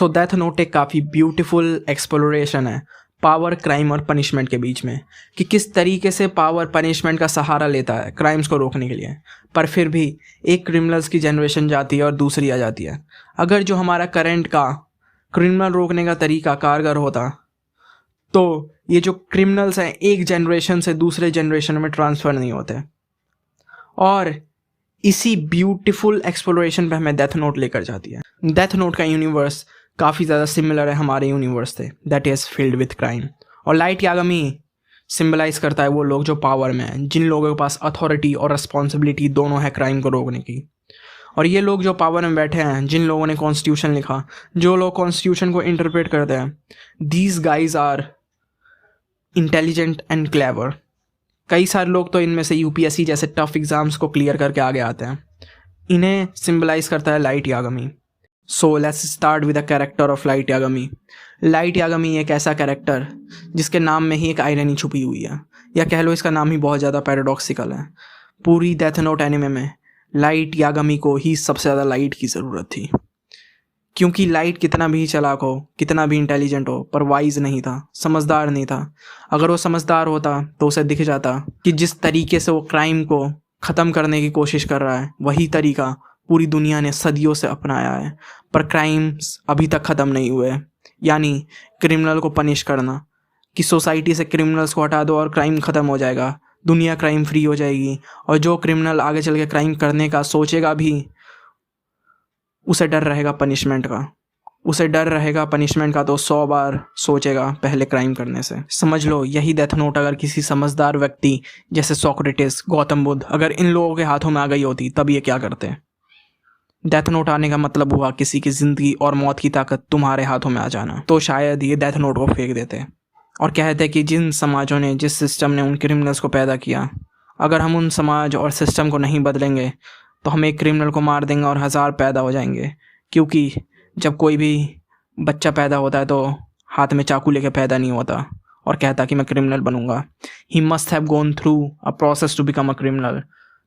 So death note एक काफ़ी beautiful exploration है पावर, क्राइम और पनिशमेंट के बीच में, कि किस तरीके से पावर पनिशमेंट का सहारा लेता है क्राइम्स को रोकने के लिए, पर फिर भी एक क्रिमिनल्स की जनरेशन जाती है और दूसरी आ जाती है। अगर जो हमारा करंट का क्रिमिनल रोकने का तरीका कारगर होता तो ये जो क्रिमिनल्स हैं एक जनरेशन से दूसरे जनरेशन में ट्रांसफ़र नहीं होते। और इसी ब्यूटीफुल एक्सप्लोरेशन पे हमें डेथ नोट लेकर जाती है। डेथ नोट का यूनिवर्स काफ़ी ज़्यादा सिमिलर है हमारे यूनिवर्स से, that is filled with crime. और लाइट यागामी सिम्बलाइज करता है वो लोग जो पावर में हैं, जिन लोगों के पास अथॉरिटी और रिस्पॉन्सिबिलिटी दोनों है क्राइम को रोकने की। और ये लोग जो पावर में बैठे हैं, जिन लोगों ने कॉन्स्टिट्यूशन लिखा, जो लोग कॉन्स्टिट्यूशन को इंटरप्रेट करते हैं, these guys are intelligent and clever. कई सारे लोग तो इनमें से यूपीएससी जैसे टफ एग्जाम्स को क्लियर करके आगे आते हैं। इन्हें सिम्बलाइज करता है light Yagami. So let's start with the character of light Yagami. Light Yagami एक ऐसा कैरेक्टर जिसके नाम में ही एक आयरनी छुपी हुई है, या कह लो इसका नाम ही बहुत ज़्यादा पैराडॉक्सिकल है। पूरी डेथ नोट एनिमे में लाइट यागामी को ही सबसे ज़्यादा लाइट की ज़रूरत थी, क्योंकि लाइट कितना भी चालाक हो, कितना भी इंटेलिजेंट हो, पर वाइज नहीं था, समझदार नहीं था। अगर वो समझदार होता तो उसे दिख जाता कि जिस तरीके से वो क्राइम को ख़त्म करने की कोशिश कर रहा है वही तरीका पूरी दुनिया ने सदियों से अपनाया है, पर क्राइम्स अभी तक ख़त्म नहीं हुए। यानी क्रिमिनल को पनिश करना, कि सोसाइटी से क्रिमिनल्स को हटा दो और क्राइम ख़त्म हो जाएगा, दुनिया क्राइम फ्री हो जाएगी। और जो क्रिमिनल आगे चल के क्राइम करने का सोचेगा भी, उसे डर रहेगा पनिशमेंट का। उसे डर रहेगा पनिशमेंट का तो 100 बार सोचेगा पहले क्राइम करने से। समझ लो यही डेथ नोट अगर किसी समझदार व्यक्ति जैसे सोक्रेटिस, गौतम बुद्ध, अगर इन लोगों के हाथों में आ गई होती तब ये क्या करते। डेथ नोट आने का मतलब हुआ किसी की ज़िंदगी और मौत की ताकत तुम्हारे हाथों में आ जाना। तो शायद ये डेथ नोट को फेंक देते और कहते कि जिन समाजों ने, जिस सिस्टम ने उन क्रिमिनल्स को पैदा किया, अगर हम उन समाज और सिस्टम को नहीं बदलेंगे तो हम एक क्रिमिनल को मार देंगे और 1000 पैदा हो जाएंगे। क्योंकि जब कोई भी बच्चा पैदा होता है तो हाथ में चाकू लेके पैदा नहीं होता और कहता कि मैं क्रिमिनल बनूंगा। He must have gone through a process to become a criminal.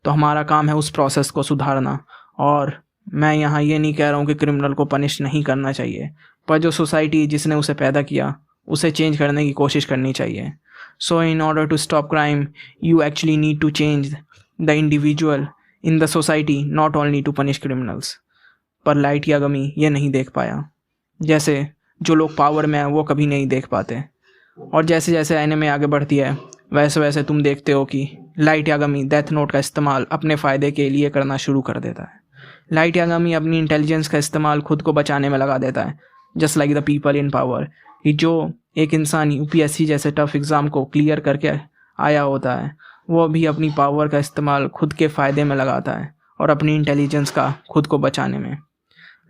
तो हमारा काम है उस प्रोसेस को सुधारना। और मैं यहाँ ये नहीं कह रहा हूँ कि क्रिमिनल को पनिश नहीं करना चाहिए, पर जो सोसाइटी जिसने उसे पैदा किया उसे चेंज करने की कोशिश करनी चाहिए। So in order to stop crime you actually need to change the individual in the society, not only to punish criminals. पर लाइट यागामी ये नहीं देख पाया। जैसे जो लोग पावर में हैं वो कभी नहीं देख पाते। और जैसे जैसे एनिमे आगे बढ़ती है वैसे वैसे तुम देखते हो कि लाइट यागामी डेथ नोट का इस्तेमाल अपने फ़ायदे के लिए करना शुरू कर देता है। लाइट यागामी अपनी इंटेलिजेंस का इस्तेमाल खुद को बचाने में लगा देता है, just like the people in power. कि जो एक इंसान यूपीएससी जैसे टफ एग्ज़ाम को क्लियर करके आया होता है वो भी अपनी पावर का इस्तेमाल खुद के फ़ायदे में लगाता है और अपनी इंटेलिजेंस का खुद को बचाने में।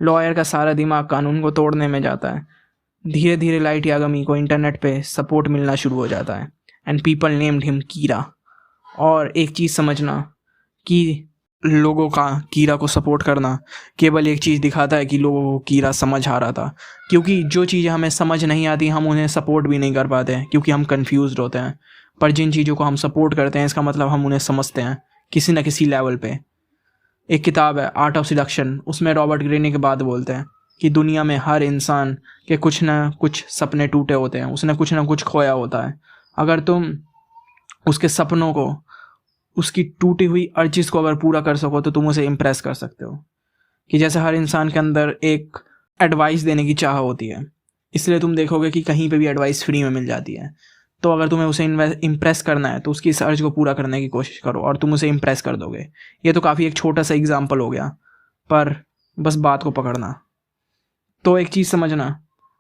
लॉयर का सारा दिमाग कानून को तोड़ने में जाता है। धीरे धीरे लाइट यागामी को इंटरनेट पे सपोर्ट मिलना शुरू हो जाता है एंड पीपल नेम्ड हिम कीरा। और एक चीज़ समझना कि लोगों का कीरा को सपोर्ट करना केवल एक चीज़ दिखाता है कि लोगों को कीरा समझ आ रहा था, क्योंकि जो चीज़ें हमें समझ नहीं आती हम उन्हें सपोर्ट भी नहीं कर पाते हैं क्योंकि हम कंफ्यूज्ड होते हैं। पर जिन चीज़ों को हम सपोर्ट करते हैं इसका मतलब हम उन्हें समझते हैं किसी न किसी लेवल पे। एक किताब है आर्ट ऑफ सिडक्शन, उसमें रॉबर्ट ग्रीनी के बाद बोलते हैं कि दुनिया में हर इंसान के कुछ ना कुछ सपने टूटे होते हैं, उसने कुछ ना कुछ खोया होता है। अगर तुम उसके सपनों को, उसकी टूटी हुई अर्जिस को अगर पूरा कर सको तो तुम उसे इम्प्रेस कर सकते हो। कि जैसे हर इंसान के अंदर एक एडवाइस देने की चाह होती है, इसलिए तुम देखोगे कि कहीं पे भी एडवाइस फ्री में मिल जाती है। तो अगर तुम्हें उसे इम्प्रेस करना है तो उसकी इस अर्ज को पूरा करने की कोशिश करो और तुम उसे इम्प्रेस कर दोगे। ये तो काफ़ी एक छोटा सा एग्जाम्पल हो गया, पर बस बात को पकड़ना। तो एक चीज़ समझना,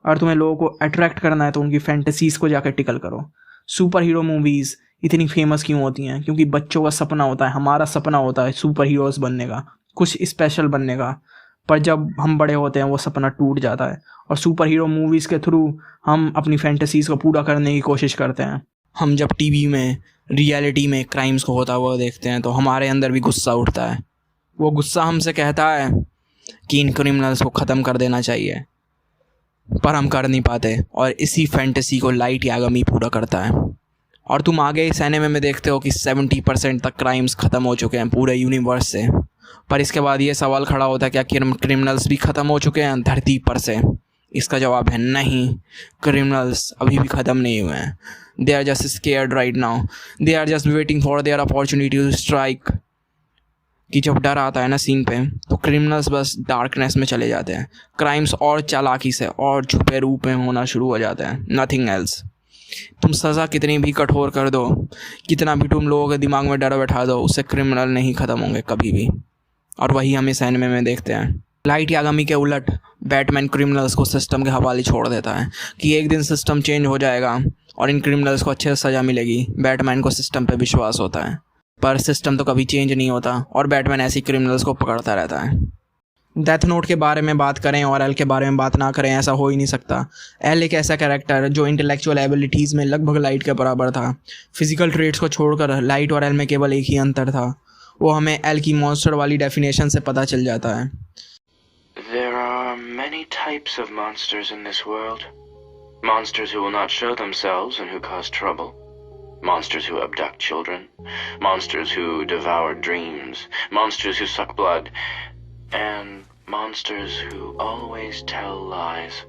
अगर तुम्हें लोगों को अट्रैक्ट करना है तो उनकी फैंटेसीज़ को जाकर टिकल करो। सुपर हीरो मूवीज़ इतनी फेमस क्यों होती हैं? क्योंकि बच्चों का सपना होता है, हमारा सपना होता है सुपर हीरोज़ बनने का, कुछ स्पेशल बनने का। पर जब हम बड़े होते हैं वो सपना टूट जाता है और सुपर हीरो मूवीज़ के थ्रू हम अपनी फैंटेसीज़ को पूरा करने की कोशिश करते हैं। हम जब टीवी में, रियलिटी में क्राइम्स को होता हुआ देखते हैं तो हमारे अंदर भी गुस्सा उठता है। वो गुस्सा हमसे कहता है कि इन क्रिमिनल्स को ख़त्म कर देना चाहिए, पर हम कर नहीं पाते और इसी फैंटेसी को लाइट यागामी पूरा करता है। और तुम आगे इस एनिमे में देखते हो कि 70% तक क्राइम्स ख़त्म हो चुके हैं पूरे यूनिवर्स से। पर इसके बाद ये सवाल खड़ा होता है क्या क्रिमिनल्स भी ख़त्म हो चुके हैं धरती पर से? इसका जवाब है नहीं, क्रिमिनल्स अभी भी ख़त्म नहीं हुए हैं। They are just scared right now, they are just waiting for their opportunity to strike. कि जब डर आता है ना सीन पे, तो क्रिमिनल्स बस डार्कनेस में चले जाते हैं, क्राइम्स और चालाकी से और छुपे रूप में होना शुरू हो जाते हैं, नथिंग एल्स। तुम सज़ा कितनी भी कठोर कर दो, कितना भी तुम लोगों के दिमाग में डर बैठा दो, उससे क्रिमिनल नहीं ख़त्म होंगे कभी भी। और वही हम इस एनिमे में देखते हैं। लाइट यागामी के उलट बैटमैन क्रिमिनल्स को सिस्टम के हवाले छोड़ देता है कि एक दिन सिस्टम चेंज हो जाएगा और इन क्रिमिनल्स को अच्छे से सज़ा मिलेगी। बैटमैन को सिस्टम पे विश्वास होता है, पर सिस्टम तो कभी चेंज नहीं होता और बैटमैन ऐसे क्रिमिनल्स को पकड़ता रहता है। डेथ नोट के बारे में बात करें और एल के बारे में बात ना करें, ऐसा हो ही नहीं सकता। एल एक ऐसा कैरेक्टर जो इंटेलेक्चुअल एबिलिटीज़ में लगभग लाइट के बराबर था। फिजिकल ट्रेट्स को छोड़कर लाइट और एल में केवल एक ही अंतर था, वो हमें एल की मॉन्स्टर वाली डेफिनेशन से पता चल जाता है। There are many types of monsters in this world. Monsters who will not show themselves and who cause trouble. Monsters who abduct children. Monsters who devour dreams. Monsters who suck blood. And monsters who always tell lies.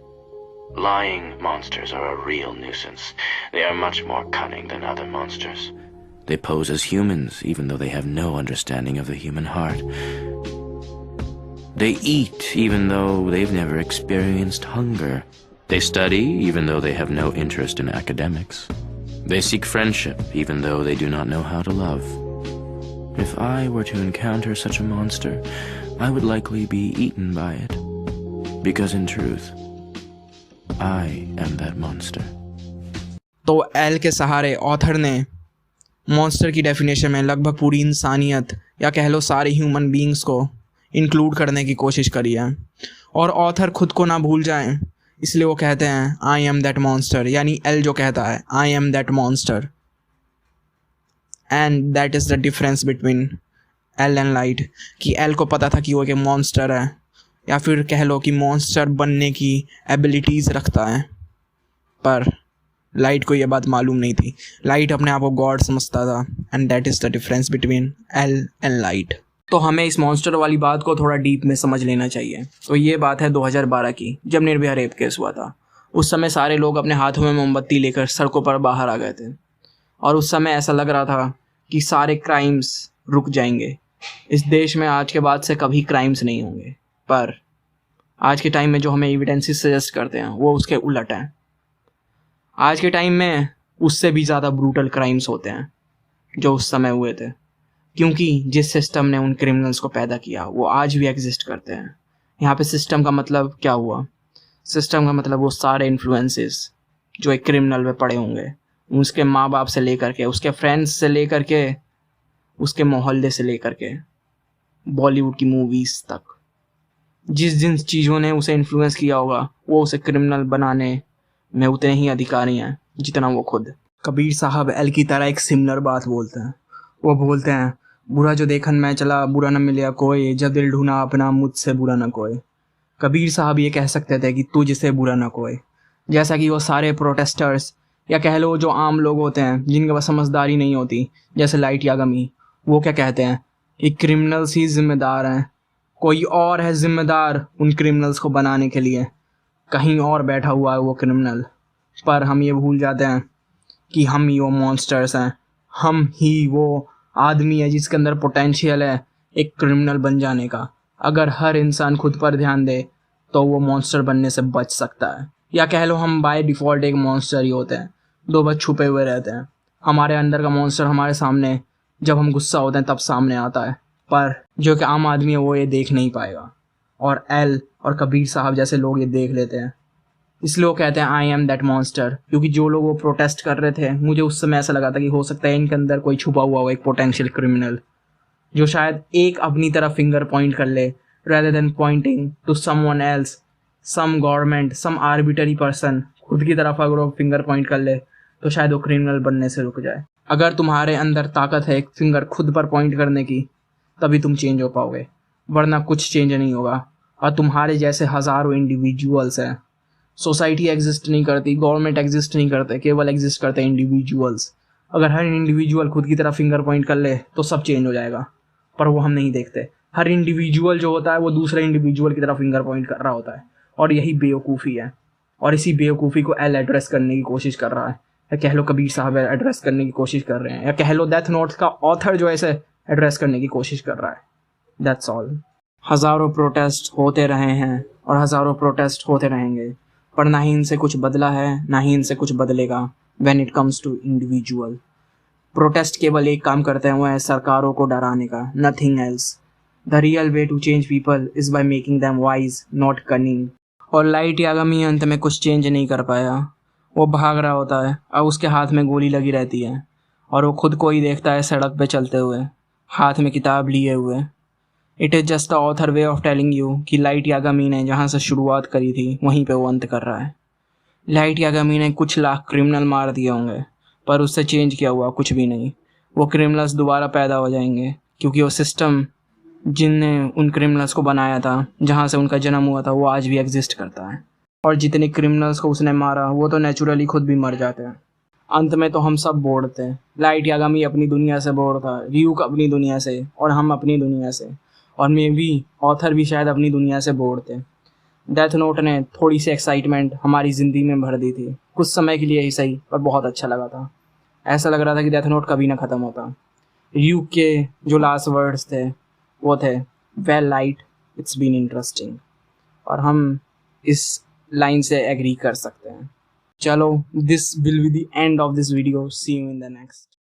Lying monsters are a real nuisance. They are much more cunning than other monsters. They pose as humans, even though they have no understanding of the human heart. They eat, even though they've never experienced hunger. They study, even though they have no interest in academics. They seek friendship, even though they do not know how to love. If I were to encounter such a monster, I would likely be eaten by it. Because in truth, I am that monster. तो L के सहारे author ने monster की definition में लगभग पूरी इंसानियत या कह लो सारे ह्यूमन बीइंग्स को इंक्लूड करने की कोशिश करी है। और ऑथर खुद को ना भूल जाएं, इसलिए वो कहते हैं आई एम दैट मॉन्स्टर, यानी एल जो कहता है I am that monster. And that is the difference between L and light, कि एल को पता था कि वो एक मॉन्स्टर है, या फिर कह लो कि मॉन्स्टर बनने की एबिलिटीज़ रखता है, पर लाइट को ये बात मालूम नहीं थी। लाइट अपने आप को गॉड समझता था, and that is the difference between L and light. तो हमें इस मॉन्स्टर वाली बात को थोड़ा डीप में समझ लेना चाहिए। तो ये बात है 2012 की, जब निर्भया रेप केस हुआ था। उस समय सारे लोग अपने हाथों में मोमबत्ती लेकर सड़कों पर बाहर आ गए थे, और उस समय ऐसा लग रहा था कि सारे क्राइम्स रुक जाएंगे। इस देश में आज के बाद से कभी क्राइम्स नहीं होंगे, पर आज के टाइम में जो हमें एविडेंसेस सजेस्ट करते हैं वो उसके उलट हैं। आज के टाइम में उससे भी ज़्यादा ब्रूटल क्राइम्स होते हैं जो उस समय हुए थे, क्योंकि जिस सिस्टम ने उन क्रिमिनल्स को पैदा किया वो आज भी एग्जिस्ट करते हैं। यहाँ पे सिस्टम का मतलब क्या हुआ? सिस्टम का मतलब वो सारे इन्फ्लुएंसेस जो एक क्रिमिनल में पड़े होंगे, उसके माँ बाप से लेकर के, उसके फ्रेंड्स से लेकर के, उसके मोहल्ले से लेकर के बॉलीवुड की मूवीज़ तक, जिस जिन चीज़ों ने उसे इन्फ्लुएंस किया होगा वो उसे क्रिमिनल बनाने में उतने ही अधिकारी हैं जितना वो खुद। कबीर साहब एल की तरह एक सिमिलर बात बोलते हैं। वो बोलते हैं बुरा जो देखन मैं चला, बुरा न मिले कोई, जब दिल ढूंढा अपना मुझसे बुरा न कोई। कबीर साहब ये कह सकते थे कि तुझसे बुरा न कोई, जैसा कि वो सारे प्रोटेस्टर्स या कह लो जो आम लोग होते हैं जिनके पास समझदारी नहीं होती, जैसे लाइट यागामी, वो क्या कहते हैं कि क्रिमिनल्स ही जिम्मेदार हैं, कोई और है जिम्मेदार उन क्रिमिनल्स को बनाने के लिए, कहीं और बैठा हुआ है वो क्रिमिनल। पर हम ये भूल जाते हैं कि हम ही वो मॉन्स्टर्स हैं, हम ही वो आदमी है जिसके अंदर पोटेंशियल है एक क्रिमिनल बन जाने का। अगर हर इंसान खुद पर ध्यान दे तो वो मॉन्स्टर बनने से बच सकता है, या कह लो हम बाय डिफ़ॉल्ट एक मॉन्स्टर ही होते हैं, दो बस छुपे हुए रहते हैं। हमारे अंदर का मॉन्स्टर हमारे सामने जब हम गुस्सा होते हैं तब सामने आता है, पर जो कि आम आदमी है वो ये देख नहीं पाएगा, और एल और कबीर साहब जैसे लोग ये देख लेते हैं। इसलिए वो कहते हैं आई एम दैट मॉन्स्टर, क्योंकि जो लोग वो प्रोटेस्ट कर रहे थे, मुझे उस समय ऐसा लगा था कि हो सकता है इनके अंदर कोई छुपा हुआ हो एक पोटेंशियल क्रिमिनल, जो शायद एक अपनी तरफ फिंगर पॉइंट कर ले rather than pointing to someone else, some government, some arbitrary person। खुद की तरफ अगर वो फिंगर पॉइंट कर ले तो शायद वो क्रिमिनल बनने से रुक जाए। अगर तुम्हारे अंदर ताकत है एक फिंगर खुद पर पॉइंट करने की, तभी तुम चेंज हो पाओगे, वरना कुछ चेंज नहीं होगा। और तुम्हारे जैसे हज़ारों इंडिविजुअल्स हैं। सोसाइटी एग्जिस्ट नहीं करती, गवर्नमेंट एग्जिस्ट नहीं करते, केवल एग्जिस्ट करते हैं इंडिविजुअल्स। अगर हर इंडिविजुअल खुद की तरफ फिंगर पॉइंट कर ले तो सब चेंज हो जाएगा, पर वो हम नहीं देखते। हर इंडिविजुअल जो होता है वो दूसरे इंडिविजुअल की तरफ फिंगर पॉइंट कर रहा होता है, और यही बेवकूफ़ी है, और इसी बेवकूफ़ी को एल एड्रेस करने की कोशिश कर रहा है, या कह लो कबीर साहब एड्रेस करने की कोशिश कर रहे हैं, या कह लो डेथ नोट्स का ऑथर जो है इसे एड्रेस करने की कोशिश कर रहा है। That's all. हज़ारों प्रोटेस्ट होते रहे हैं और हज़ारों प्रोटेस्ट होते रहेंगे, पर ना ही इनसे कुछ बदला है, ना ही इनसे कुछ बदलेगा when it comes to individual. Protest केवल एक काम करते हैं, वो है सरकारों को डराने का, nothing else. The real way to change people is by making them wise, not cunning. और लाइट यागामी अंत में कुछ चेंज नहीं कर पाया। वो भाग रहा होता है, अब उसके हाथ में गोली लगी रहती है, और वो खुद को ही देखता है सड़क पे चलते हुए, हाथ में किताब लिए हुए। It is just the author way of telling you कि लाइट यागामी ने जहाँ से शुरुआत करी थी वहीं पे वो अंत कर रहा है। लाइट यागामी ने कुछ लाख क्रिमिनल मार दिए होंगे, पर उससे चेंज किया हुआ कुछ भी नहीं। वो क्रिमिनल्स दोबारा पैदा हो जाएंगे, क्योंकि वो सिस्टम जिनने उन क्रिमिनल्स को बनाया था, जहाँ से उनका जन्म हुआ था, वो आज भी एग्जिस्ट करता है। और जितने क्रिमिनल्स को उसने मारा वो तो नेचुरली खुद भी मर जाते हैं। अंत में तो हम सब बोर्ड थे। लाइट यागामी अपनी दुनिया से बोर्ड था, रियूक अपनी दुनिया से, और हम अपनी दुनिया से, और मे भी ऑथर भी शायद अपनी दुनिया से बोर्ड थे। डेथ नोट ने थोड़ी सी एक्साइटमेंट हमारी ज़िंदगी में भर दी थी, कुछ समय के लिए ही सही, पर बहुत अच्छा लगा था। ऐसा लग रहा था कि डेथ नोट कभी ना ख़त्म होता। रियूक के जो लास्ट वर्ड्स थे वो थे, well Light, it's been interesting. और हम इस लाइन से एग्री कर सकते हैं। चलो, this will be the end of this video. See you in the next.